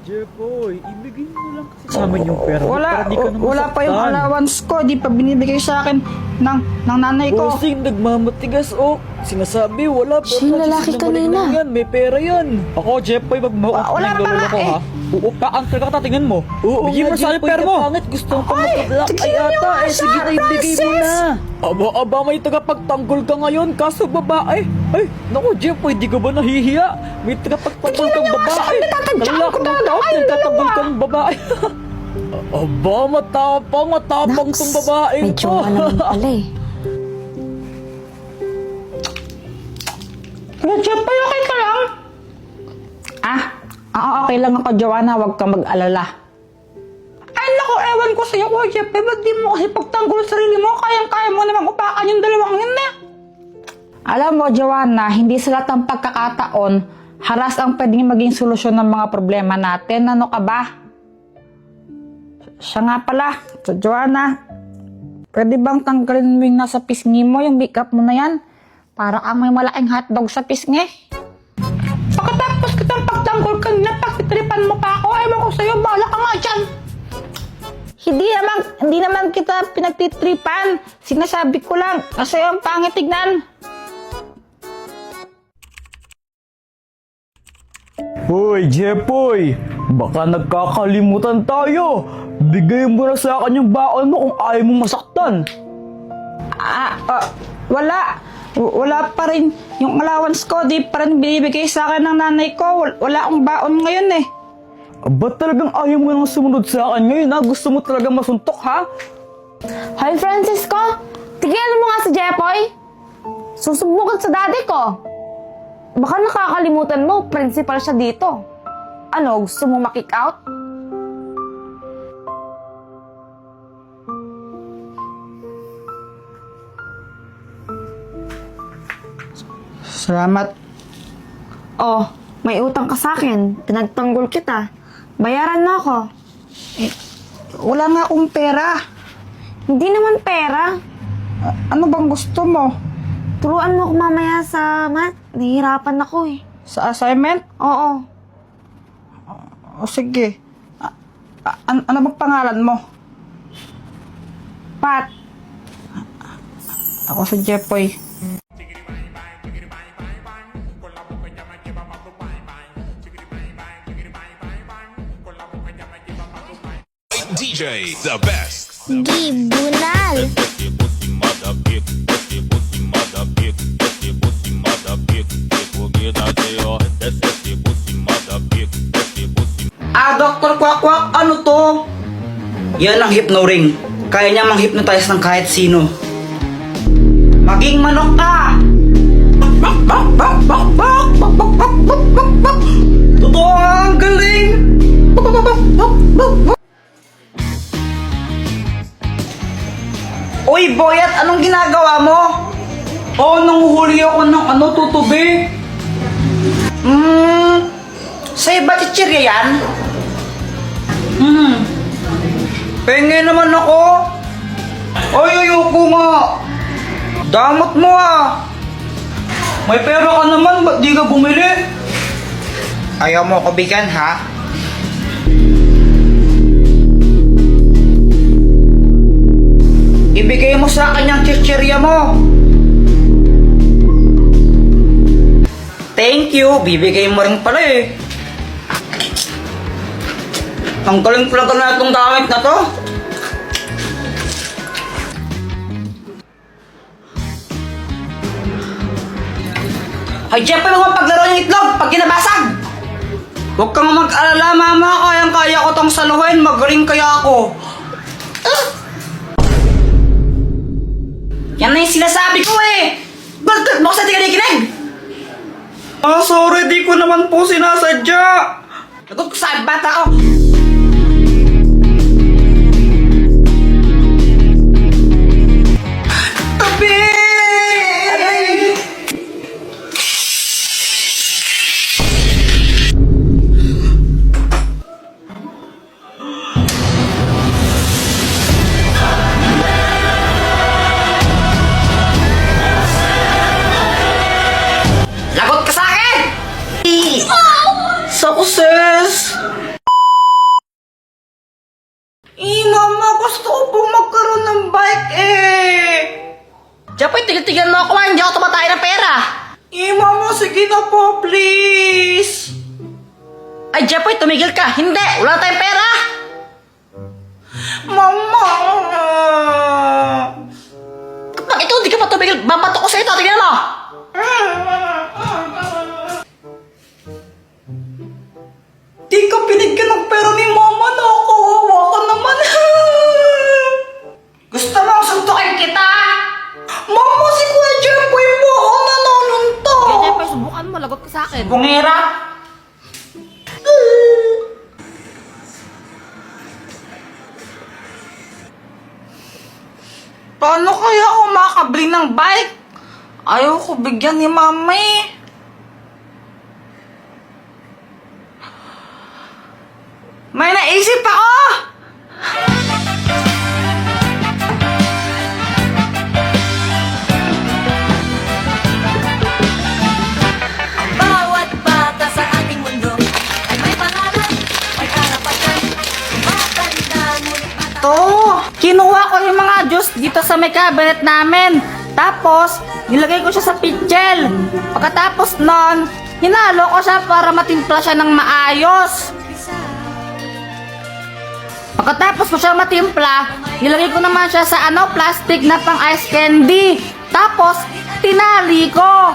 Jepoy, ibigay mo lang kasi sa amin yung pera. Wala pa yung allowance ko. Di pa binibigay sa akin ng nanay ko. Bossing, nagmamatigas oh. Sinasabi, wala. Siya yung lalaki kanina. Yan, may pera yan. Ako, Jepoy, magmahukap Wala ng pa lolo nga ko eh. ha. Uupaan ka, tatingin mo. Oo, bigyan mo sa akin pera mo. Pangit, gusto mo pa magkablak. Ay ata, eh, sige na, ibigay mo na. Aba, may tagapagtanggol ka ngayon, kaso babae. Ay, naku, Jepoy, di ka ba nahihiya? May tagapagtanggol kang babae. Lalaki mo daw, nagtatanggol kang babae. Aba, matapang tong babae may to. jowa naman pala eh. Jepoy, okay ka lang? Okay lang ako, Joanna. Huwag kang mag-alala. Ay, naku, ewan ko sa'yo, Kuya Jepoy. Ba't di mo kasi pagtanggol sa sarili mo? Kayang-kaya mo namang upakan yung dalawang yun na. Alam mo, Joanna, hindi sa lahat ng pagkakataon, haras ang pwedeng maging solusyon ng mga problema natin. Ano ka ba? Siya nga pala, Joanna, pwede bang tanggalin mo yung nasa pisngi mo, yung makeup mo na yan? Para kang may malaking hotdog sa pisngi. Pagkatapos kitang pagtanggol kanina, pagtitripan mo pa ako, ewan ko sa'yo, bahala ka nga dyan. Hindi naman kita pinagtitripan. Sinasabi ko lang, kasi ang pangit tignan. Hoy, Jepoy! Baka nagkakalimutan tayo! Bigay mo na sa akin yung baon mo kung ayaw mong masaktan! Wala pa rin yung allowance ko. Di pa rin binibigay sa akin ng nanay ko. Wala akong baon ngayon eh. Ba't talagang ayaw mo nang sumunod sa akin ngayon ha? Gusto mo talagang masuntok ha? Hoy, Francisco! Tigilan mo nga si Jepoy! Susubukan sa daddy ko! Baka nakakalimutan mo, principal siya dito. Ano, gusto mo ma-kick out? Salamat. Oh, may utang ka sa akin. Pinagtanggol kita. Bayaran mo ako. Wala nga akong pera. Hindi naman pera. Ano bang gusto mo? Turuan mo ako mamaya sa math. Nahihirapan ako eh. Sa assignment? Oo. O sige. Ano bang pangalan mo? Pat. Ako si Jepoy. DJ, the best. Tribunal. Dr. Kwak-Kwak, ano to? Yan ang hypno-ring. Kaya niya mang-hypnotize ng kahit sino. Maging manok ka! Totoo ang galing! Uy, Boyat, anong ginagawa mo? Nanguhuli ako ng tutubi. Sa'yo ba chichirya yan? Penge naman ako. Ayoko nga. Damot mo ah. May pera ka naman, ba't di ka bumili? Ayaw mo ko bigyan ha? Ibigay mo sa akin yung chichirya mo. Thank you, bibigay mo rin pala eh. Ang galing pala na itong gamit na to. Ay, Jepoy, huwag paglaro yung itlog pag ginabasag. Huwag kang mag-alala, mama. Kayang-kaya ko tong saluhin. Magaling kaya ako. Yan na yung sinasabi ko eh. Bakit mo sa di ka nakikinig? Sorry, di ko naman po sinasadya. Nagot ko sa bata ko. Tabi! Lagot ka sa akin! Success! tinitigan mo ako, hindi ako tumatay ng pera. Mama, sige na po, please. Ay, Jepoy, tumigil ka. Hindi, wala tayong pera. Mama! Kapag ito, hindi ka pa tumigil, babato ko sa ito. Tingnan mo. Di ka pinigyan ng pera ni Mama, nakakawawa ka naman. Gusto mo suntukin kita? Mama, si Kuya Jeffoy po ako nanonunto. Kaya Jepoy, subukan mo, lagot ka sa akin. Bungera? Paano kaya ako makakabili ng bike? Ayaw ko bigyan ni Mama eh. May naisip ako! Bawat bata sa ating mundo ay may pangarap, may karapatan, matanda ngunit mata. To, kinuha ko yung mga juice dito sa may cabinet namin. Tapos, nilagay ko siya sa pitchel. Pagkatapos nun, hinalo ko siya para matimpla siya ng maayos. Pagkatapos ko siya matimpla, nilagay ko naman siya sa plastic na pang ice candy. Tapos, tinali ko.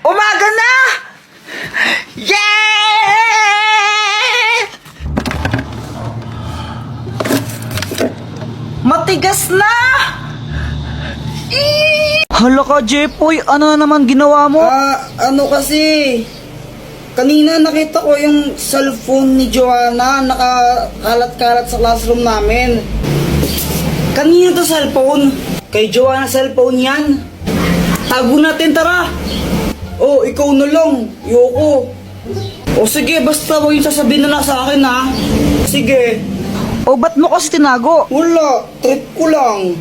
Umaga na! Yeah! Matigas na! Hala ka, Jepoy, ano na naman ginawa mo? Ano kasi, kanina nakita ko yung cellphone ni Joanna nakakalat-kalat sa classroom namin. Kanina to cellphone? Kay Joanna cellphone yan. Tago natin, tara! Oh, ikaw na lang. Yoko. O sige, basta huwag yung sasabihin na sa akin ha. Sige. O ba't mo kasi tinago? Wala, trip ko lang.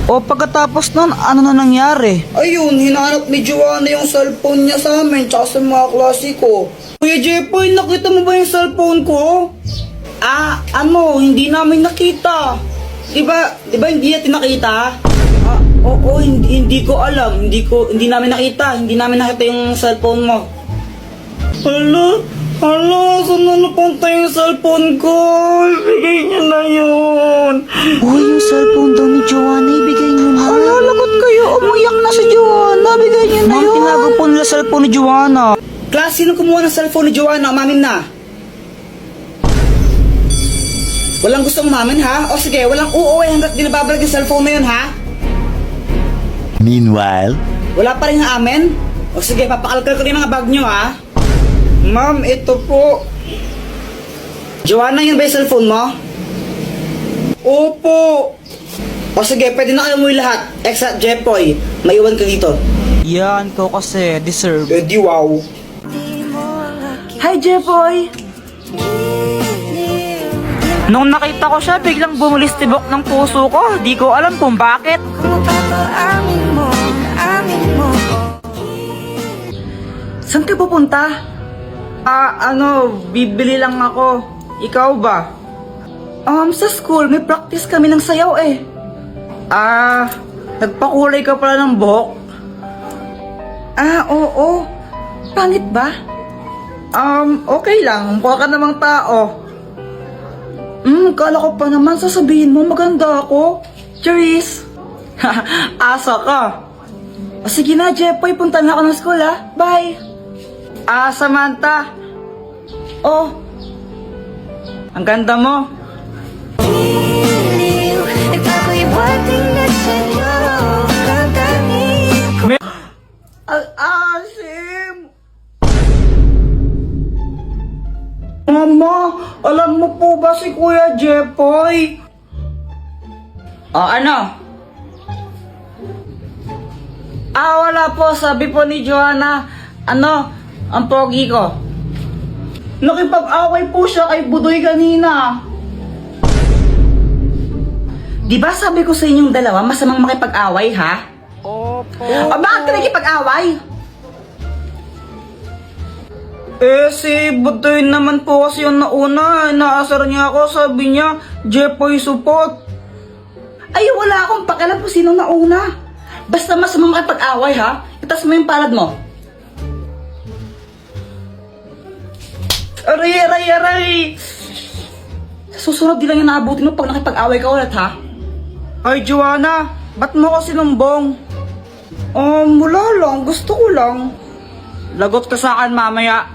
O pagkatapos nun, ano na nangyari? Ayun, hinanap ni Joanna yung cellphone niya sa amin tsaka sa mga klase ko. Kuya Jepoy, nakita mo ba yung cellphone ko? Hindi namin nakita. Diba hindi natin nakita? Oo, hindi ko alam. Hindi namin nakita. Hindi namin nakita yung cellphone mo. Hala, saan na napunta yung cellphone ko? Ibigay niyo na yun. Uy, yung cellphone daw ni Joanna, ibigay niyo na. Hala, lagot kayo. Umiyak na si Joanna. Bigay niyo na Ma'am, yun. tinago po nila cellphone ni Joanna. Class, sino kumuha ng cellphone ni Joanna? Umamin na. Walang gustong umamin, ha? O sige, walang uuwi hanggat di nababalag yung cellphone na yun, ha? Meanwhile, Wala pa rin amin? O sige, papakalkal ko na yung mga bag nyo, ha? Ma'am, ito po. Joanna, yun ba yung cellphone mo? Opo. O sige, pwede na kayo umuwi lahat. Except Jepoy, maiwan ka dito. Yan, ko kasi, deserve. Di wow. Hi, Jeffoy. Nung nakita ko siya, biglang bumulis tibok ng puso ko. Di ko alam kung bakit. Saan ka pupunta? Bibili lang ako. Ikaw ba? Sa school, may practice kami ng sayaw eh. Nagpakulay ka pala ng buhok? Oo. Pangit ba? Okay lang. Mukha ka namang tao. Kala ko pa naman sasabihin mo maganda ako. Charis. Asa ka. O sige na, Jepoy. Punta na ako ng school, ha? Bye. Samantha. Oh. Ang ganda mo. Al-asim. Mama, alam mo po ba si Kuya Jepoy? Ano? Wala po. Sabi po ni Joanna, ang pogi ko. Nakipag-away po siya kay Budoy kanina. Di ba sabi ko sa inyong dalawa, masamang makipag-away, ha? Opo. O bakit ka nakipag-away? Si Budoy naman po kasi yung nauna. Naasar niya ako, sabi niya, Jepoy support. Ay, wala akong pakialam kung sino nauna. Basta masamang makipag-away, ha? Itas mo yung palad mo. Aray! Susunod din lang yung naabutin mo pag nakipag-away ka ulit, ha? Ay, Joanna, ba't mo kasi lumbong? Wala lang. Gusto ko lang. Lagot ka sa akin mamaya.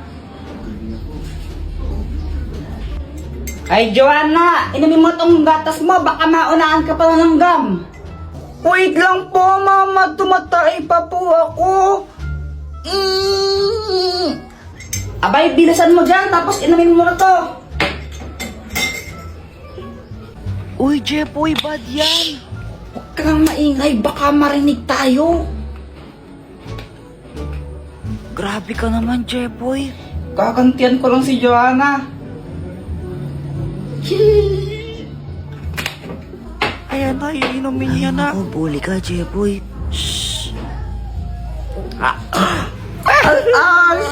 Ay, Joanna, inumin mo tong gatas mo, baka maunahan ka pa ng gum. Wait lang po, mama. Tumatay pa po ako. Abay, bilisan mo dyan, tapos inumin mo na to. Uy, Jepoy, bad yan. Huwag kang maingay, baka marinig tayo. Grabe ka naman, Jepoy. Kakantian ko lang si Joanna. Ayan na, iinumin niya na. Ako, bully ka, Jepoy.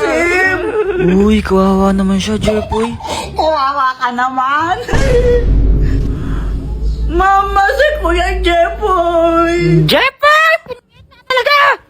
Sim! Uy, kawawa naman siya, Jepoy. Kawawa ka naman. Mama, si Kuya Jepoy. Jepoy! Talaga!